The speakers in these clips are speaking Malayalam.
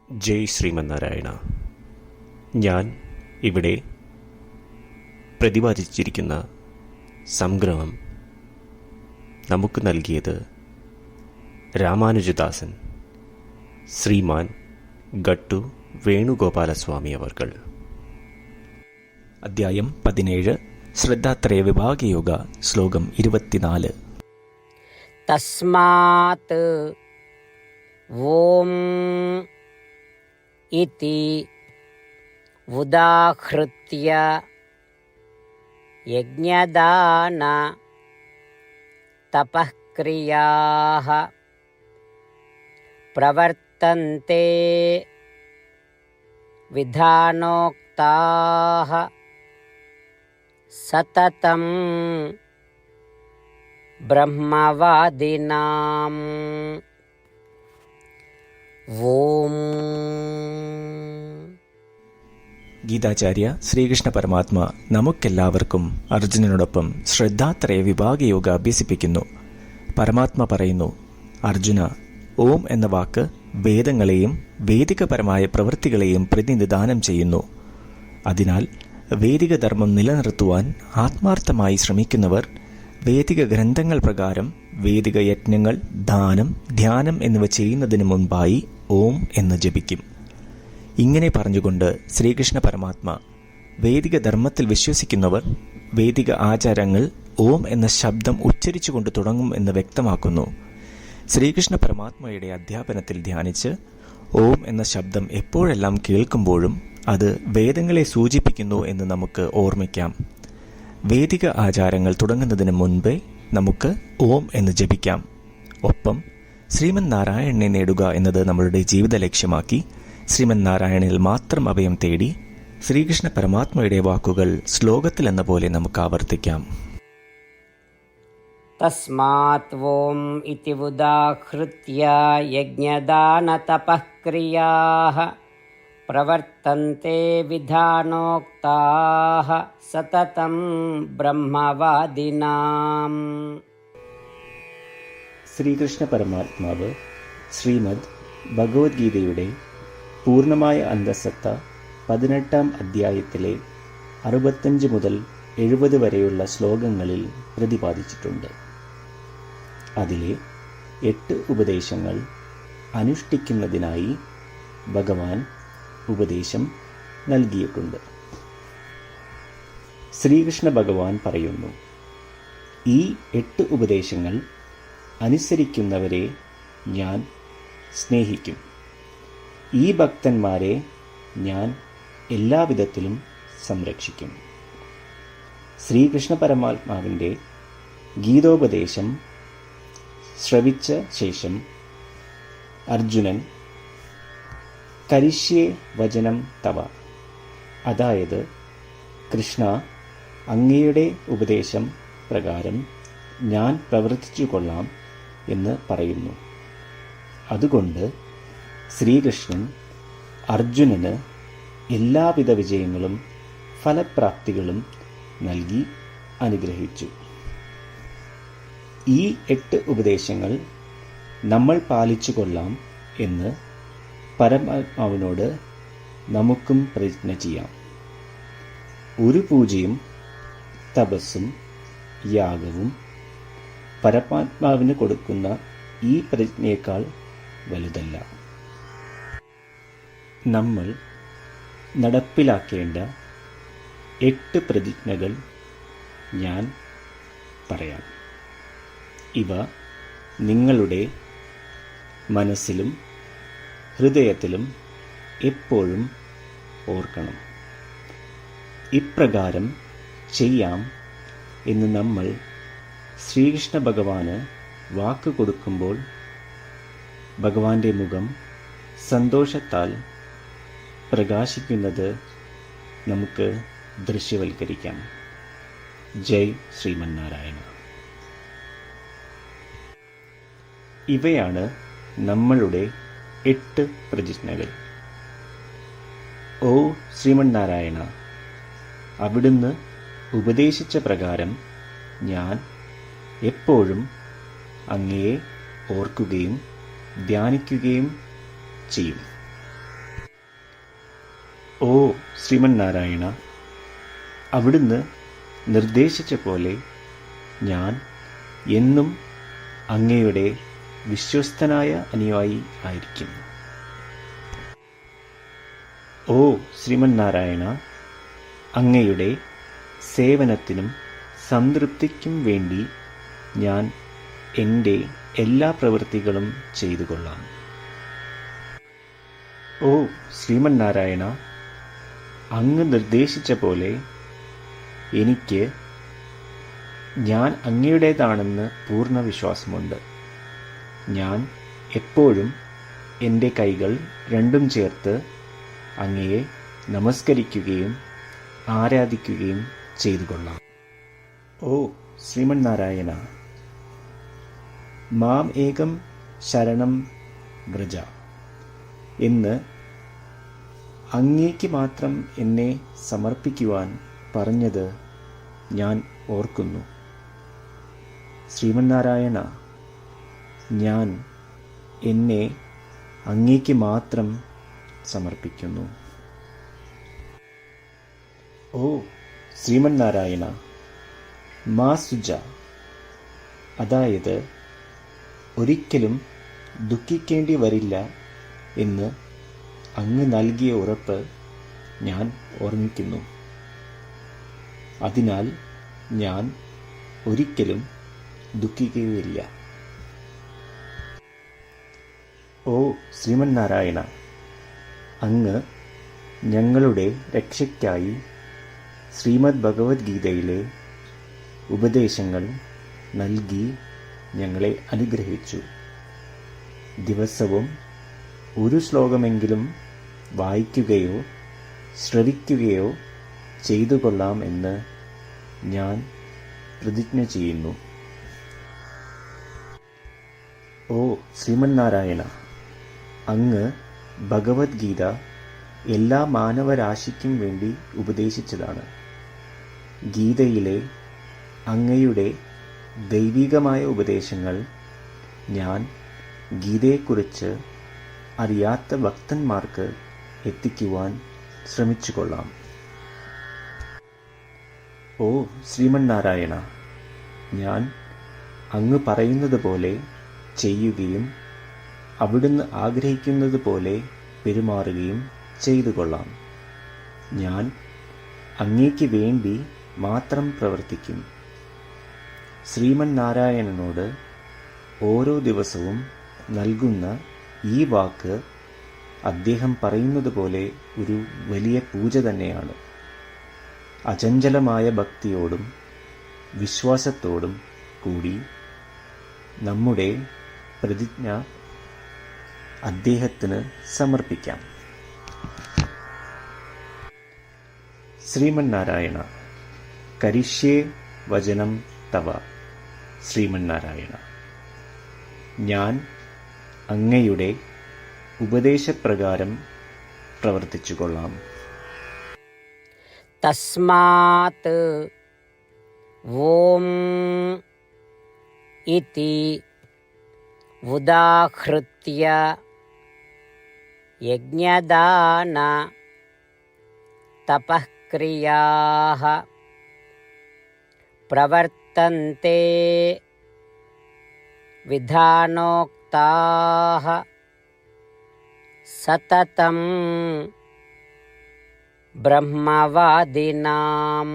ജയ് ശ്രീമന്നാരായണ. ഞാൻ ഇവിടെ പ്രതിപാദിച്ചിരിക്കുന്ന സംഗ്രഹം നമുക്ക് നൽകിയത് രാമാനുജദാസൻ ശ്രീമാൻ ഗട്ടു വേണുഗോപാലസ്വാമി അവർകൾ. അധ്യായം 17 ശ്രദ്ധാത്രയ വിഭാഗയോഗ ശ്ലോകം 24. തസ്മാത് ഓം ഇതി ഉദാഹൃത്യ യജ്ഞദാന തപഃക്രിയാഃ പ്രവർത്തന്തെ വിധാനോക്താഃ സതതം ബ്രഹ്മവാദിനാം. ഓം. ഗീതാചാര്യ ശ്രീകൃഷ്ണ പരമാത്മ നമുക്കെല്ലാവർക്കും അർജുനനോടൊപ്പം ശ്രദ്ധാത്രയ വിഭാഗയോഗ അഭ്യസിപ്പിക്കുന്നു. പരമാത്മ പറയുന്നു, അർജുന, ഓം എന്ന വാക്ക് വേദങ്ങളെയും വേദികപരമായ പ്രവൃത്തികളെയും പ്രതിനിധാനം ചെയ്യുന്നു. അതിനാൽ വേദിക ധർമ്മം നിലനിർത്തുവാൻ ആത്മാർത്ഥമായി ശ്രമിക്കുന്നവർ വേദിക ഗ്രന്ഥങ്ങൾ പ്രകാരം വേദിക യജ്ഞങ്ങൾ, ദാനം, ധ്യാനം എന്നിവ ചെയ്യുന്നതിന് മുൻപായി ഓം എന്ന് ജപിക്കും. ഇങ്ങനെ പറഞ്ഞുകൊണ്ട് ശ്രീകൃഷ്ണ പരമാത്മ വേദിക ധർമ്മത്തിൽ വിശ്വസിക്കുന്നവർ വേദിക ആചാരങ്ങൾ ഓം എന്ന ശബ്ദം ഉച്ചരിച്ചുകൊണ്ട് തുടങ്ങും എന്ന് വ്യക്തമാക്കുന്നു. ശ്രീകൃഷ്ണ പരമാത്മയുടെ അധ്യാപനത്തിൽ ധ്യാനിച്ച് ഓം എന്ന ശബ്ദം എപ്പോഴെല്ലാം കേൾക്കുമ്പോഴും അത് വേദങ്ങളെ സൂചിപ്പിക്കുന്നു എന്ന് നമുക്ക് ഓർമ്മിക്കാം. വേദിക ആചാരങ്ങൾ തുടങ്ങുന്നതിന് മുൻപേ നമുക്ക് ഓം എന്ന് ജപിക്കാം. ഒപ്പം ശ്രീമൻ നാരായണനെ നേടുക എന്നത് നമ്മളുടെ ജീവിത ലക്ഷ്യമാക്കി ശ്രീമൻ നാരായണനിൽ മാത്രം അഭയം തേടി ശ്രീകൃഷ്ണ പരമാത്മയുടെ വാക്കുകൾ ശ്ലോകത്തിൽ എന്ന പോലെ നമുക്ക് ആവർത്തിക്കാം. തസ്മാത് ഓം ഇതി ഉദാഹൃത്യ യജ്ഞദാന തപഃക്രിയാഃ പ്രവർത്തന്തെ വിധാനോക്താഃ സതതം ബ്രഹ്മവാദിനാം. ശ്രീകൃഷ്ണ പരമാത്മാവ് ശ്രീമദ് ഭഗവത്ഗീതയുടെ പൂർണ്ണമായ അന്തസത്ത 18-ാം അധ്യായത്തിലെ 65 മുതൽ 70 വരെയുള്ള ശ്ലോകങ്ങളിൽ പ്രതിപാദിച്ചിട്ടുണ്ട്. അതിലെ 8 ഉപദേശങ്ങൾ അനുഷ്ഠിക്കുന്നതിനായി ഭഗവാൻ ഉപദേശം നൽകിയിട്ടുണ്ട്. ശ്രീകൃഷ്ണ ഭഗവാൻ പറയുന്നു, ഈ 8 ഉപദേശങ്ങൾ അനുസരിക്കുന്നവരെ ഞാൻ സ്നേഹിക്കും. ഈ ഭക്തന്മാരെ ഞാൻ എല്ലാവിധത്തിലും സംരക്ഷിക്കും. ശ്രീകൃഷ്ണ പരമാത്മാവിൻ്റെ ഗീതോപദേശം ശ്രവിച്ച ശേഷം അർജുനൻ കരിഷ്യേ വചനം തവ, അതായത് കൃഷ്ണ, അങ്ങയുടെ ഉപദേശം പ്രകാരം ഞാൻ പ്രവർത്തിച്ചു കൊള്ളാം എന്ന് പറയുന്നു. അതുകൊണ്ട് ശ്രീകൃഷ്ണൻ അർജുനന് എല്ലാവിധ വിജയങ്ങളും ഫലപ്രാപ്തികളും നൽകി അനുഗ്രഹിച്ചു. ഈ 8 ഉപദേശങ്ങൾ നമ്മൾ പാലിച്ചു കൊള്ളാം എന്ന് പരമാത്മാവിനോട് നമുക്കും പ്രതിജ്ഞ ചെയ്യാം. ഒരു പൂജയും തപസ്സും യാഗവും പരമാത്മാവിന് കൊടുക്കുന്ന ഈ പ്രതിജ്ഞയേക്കാൾ വലുതല്ല. നമ്മൾ നടപ്പിലാക്കേണ്ട 8 പ്രതിജ്ഞകൾ ഞാൻ പറയാം. ഇവ നിങ്ങളുടെ മനസ്സിലും ഹൃദയത്തിലും എപ്പോഴും ഓർക്കണം. ഇപ്രകാരം ചെയ്യാം എന്ന് നമ്മൾ ശ്രീകൃഷ്ണ ഭഗവാന് വാക്ക് കൊടുക്കുമ്പോൾ ഭഗവാന്റെ മുഖം സന്തോഷത്താൽ പ്രകാശിക്കുന്നത് നമുക്ക് ദൃശ്യവൽക്കരിക്കാം. ജയ് ശ്രീമന്നാരായണ. ഇവയാണ് നമ്മളുടെ 8 പ്രതിജ്ഞകൾ. ഓ ശ്രീമന്നാരായണ, അവിടുന്ന് ഉപദേശിച്ച പ്രകാരം ഞാൻ എപ്പോഴും അങ്ങയെ ഓർക്കുകയും ധ്യാനിക്കുകയും ചെയ്യും. ഓ ശ്രീമന്നാരായണ, അവിടുന്ന് നിർദ്ദേശിച്ച പോലെ ഞാൻ എന്നും അങ്ങയുടെ വിശ്വസ്തനായ അനുയായി ആയിരിക്കും. ഓ ശ്രീമന്നാരായണ, അങ്ങയുടെ സേവനത്തിനും സംതൃപ്തിക്കും വേണ്ടി ഞാൻ എൻ്റെ എല്ലാ പ്രവൃത്തികളും ചെയ്തു കൊള്ളാം. ഓ ശ്രീമന്നാരായണ, അങ്ങ് നിർദ്ദേശിച്ച പോലെ എനിക്ക് ഞാൻ അങ്ങയുടേതാണെന്ന് പൂർണ്ണ വിശ്വാസമുണ്ട്. ഞാൻ എപ്പോഴും എൻ്റെ കൈകൾ രണ്ടും ചേർത്ത് അങ്ങയെ നമസ്കരിക്കുകയും ആരാധിക്കുകയും ചെയ്തു കൊള്ളാം. ഓ ശ്രീമന്നാരായണ, മാം ഏകം ശരണം വ്രജ എന്ന് അങ്ങേക്ക് മാത്രം എന്നെ സമർപ്പിക്കുവാൻ പറഞ്ഞത് ഞാൻ ഓർക്കുന്നു. ശ്രീമന്നാരായണ, ഞാൻ എന്നെ അങ്ങേക്ക് മാത്രം സമർപ്പിക്കുന്നു. ഓ ശ്രീമന്നാരായണ, മാ സുജ, അതായത് ഒരിക്കലും ദുഃഖിക്കേണ്ടി വരില്ല എന്ന് അങ്ങ് നൽകിയ ഉറപ്പ് ഞാൻ ഓർമ്മിക്കുന്നു. അതിനാൽ ഞാൻ ഒരിക്കലും ദുഃഖിക്കുകയില്ല. ഓ ശ്രീമന്നാരായണ, അങ്ങ് ഞങ്ങളുടെ രക്ഷയ്ക്കായി ശ്രീമദ് ഭഗവത്ഗീതയിലെ ഉപദേശങ്ങൾ നൽകി ഞങ്ങളെ അനുഗ്രഹിച്ചു. ദിവസവും ഒരു ശ്ലോകമെങ്കിലും വായിക്കുകയോ ശ്രവിക്കുകയോ ചെയ്തു കൊള്ളാം എന്ന് ഞാൻ പ്രതിജ്ഞ ചെയ്യുന്നു. ഓ ശ്രീമന്നാരായണ, അങ്ങ് ഭഗവത്ഗീത എല്ലാ മാനവരാശിക്കും വേണ്ടി ഉപദേശിച്ചതാണ്. ഗീതയിലെ അങ്ങയുടെ ദൈവികമായ ഉപദേശങ്ങൾ ഞാൻ ഗീതയെക്കുറിച്ച് അറിയാത്ത ഭക്തന്മാർക്ക് എത്തിക്കുവാൻ ശ്രമിച്ചുകൊള്ളാം. ഓ ശ്രീമന്നാരായണ, ഞാൻ അങ്ങ് പറയുന്നത് പോലെ ചെയ്യുകയും അവിടുന്ന് ആഗ്രഹിക്കുന്നത് പോലെ പെരുമാറുകയും ചെയ്തു കൊള്ളാം. ഞാൻ അങ്ങേക്ക് വേണ്ടി മാത്രം പ്രവർത്തിക്കും. ശ്രീമന്നാരായണനോട് ഓരോ ദിവസവും നൽകുന്ന ഈ വാക്ക് അദ്ദേഹം പറയുന്നത് പോലെ ഒരു വലിയ പൂജ തന്നെയാണ്. അചഞ്ചലമായ ഭക്തിയോടും വിശ്വാസത്തോടും കൂടി നമ്മുടെ പ്രതിജ്ഞ അദ്ദേഹത്തിന് സമർപ്പിക്കാം. ശ്രീമന്നാരായണ, കരിഷ്യേ വചനം തവ. ശ്രീമന്നാരായണ, ഞാൻ അങ്ങയുടെ ഉപദേശപ്രകാരം പ്രവർത്തിച്ചുകൊള്ളാം. തസ്മാത് ഓം ഇതി ഉദാഹൃത്യ യജ്ഞദാന തപഃക്രിയാഃ പ്രവർത്തന്തെ വിധാനോക്താഃ സതതം ബ്രഹ്മവാദിനാം.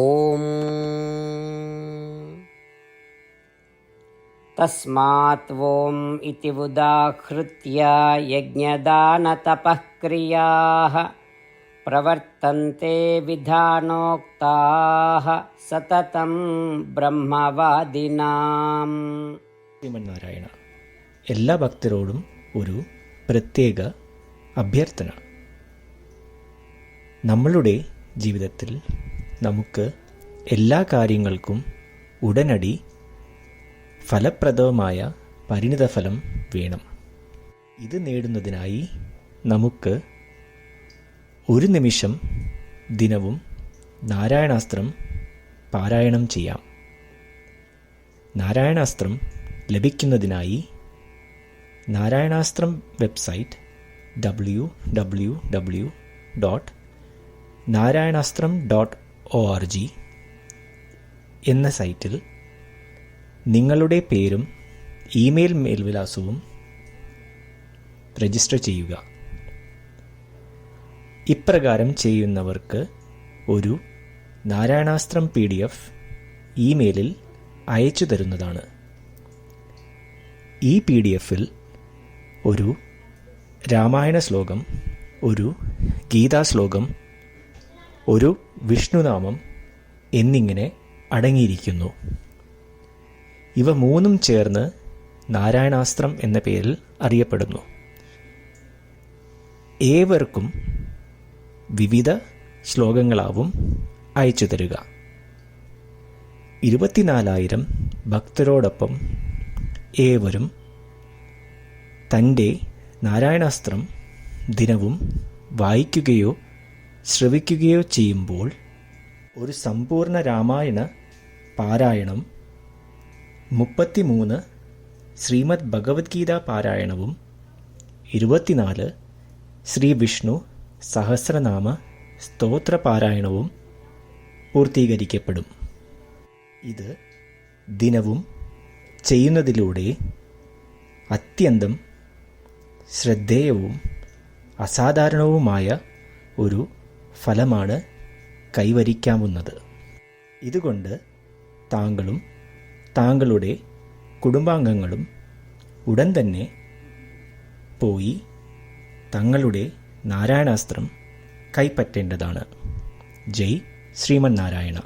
ഓം തസ്മാത് ഓം ഇതി ഉദാഹൃത്യ യജ്ഞദാനതപഃക്രിയാഃ പ്രവർത്തന്തെ വിധാനോക്താഃ സതതം ബ്രഹ്മവാദിനാം. ശ്രീമന്നാരായണ, എല്ലാ ഭക്തരോടും ഒരു പ്രത്യേക അഭ്യർത്ഥന. നമ്മളുടെ ജീവിതത്തിൽ നമുക്ക് എല്ലാ കാര്യങ്ങൾക്കും ഉടനടി ഫലപ്രദമായ പരിണിതഫലം വേണം. ഇത് നേടുന്നതിനായി നമുക്ക് ഒരു നിമിഷം ദിനവും നാരായണാസ്ത്രം പാരായണം ചെയ്യാം. നാരായണാസ്ത്രം ലഭിക്കുന്നതിനായി നാരായണാസ്ത്രം വെബ്സൈറ്റ് www.narayanastram.org എന്ന സൈറ്റിൽ നിങ്ങളുടെ പേരും ഇമെയിൽ മേൽവിലാസവും രജിസ്റ്റർ ചെയ്യുക. ഇപ്രകാരം ചെയ്യുന്നവർക്ക് ഒരു നാരായണാസ്ത്രം PDF ഇമെയിലിൽ അയച്ചു തരുന്നതാണ്. ഈ PDF-ൽ ഒരു രാമായണ ശ്ലോകം, ഒരു ഗീതാശ്ലോകം, ഒരു വിഷ്ണുനാമം എന്നിങ്ങനെ അടങ്ങിയിരിക്കുന്നു. ഇവ മൂന്നും ചേർന്ന് നാരായണാസ്ത്രം എന്ന പേരിൽ അറിയപ്പെടുന്നു. ഏവർക്കും വിവിധ ശ്ലോകങ്ങളാവും അയച്ചു തരിക. 24,000 ഭക്തരോടൊപ്പം ഏവരും തൻ്റെ നാരായണാസ്ത്രം ദിനവും വായിക്കുകയോ ശ്രവിക്കുകയോ ചെയ്യുമ്പോൾ ഒരു സമ്പൂർണ്ണ രാമായണ പാരായണം, 33 ശ്രീമദ് ഭഗവത്ഗീത പാരായണവും 24 ശ്രീ വിഷ്ണു സഹസ്രനാമ സ്തോത്ര പാരായണവും പൂർത്തീകരിക്കപ്പെടും. ഇത് ദിനവും ചെയ്യുന്നതിലൂടെ അത്യന്തം ശ്രദ്ധേയവും അസാധാരണവുമായ ഒരു ഫലമാണ് കൈവരിക്കാവുന്നത്. ഇതുകൊണ്ട് താങ്കളും താങ്കളുടെ കുടുംബാംഗങ്ങളും ഉടൻ തന്നെ പോയി തങ്ങളുടെ നാരായണാസ്ത്രം കൈപ്പറ്റേണ്ടതാണ്. ജയ് ശ്രീമന്നാരായണ.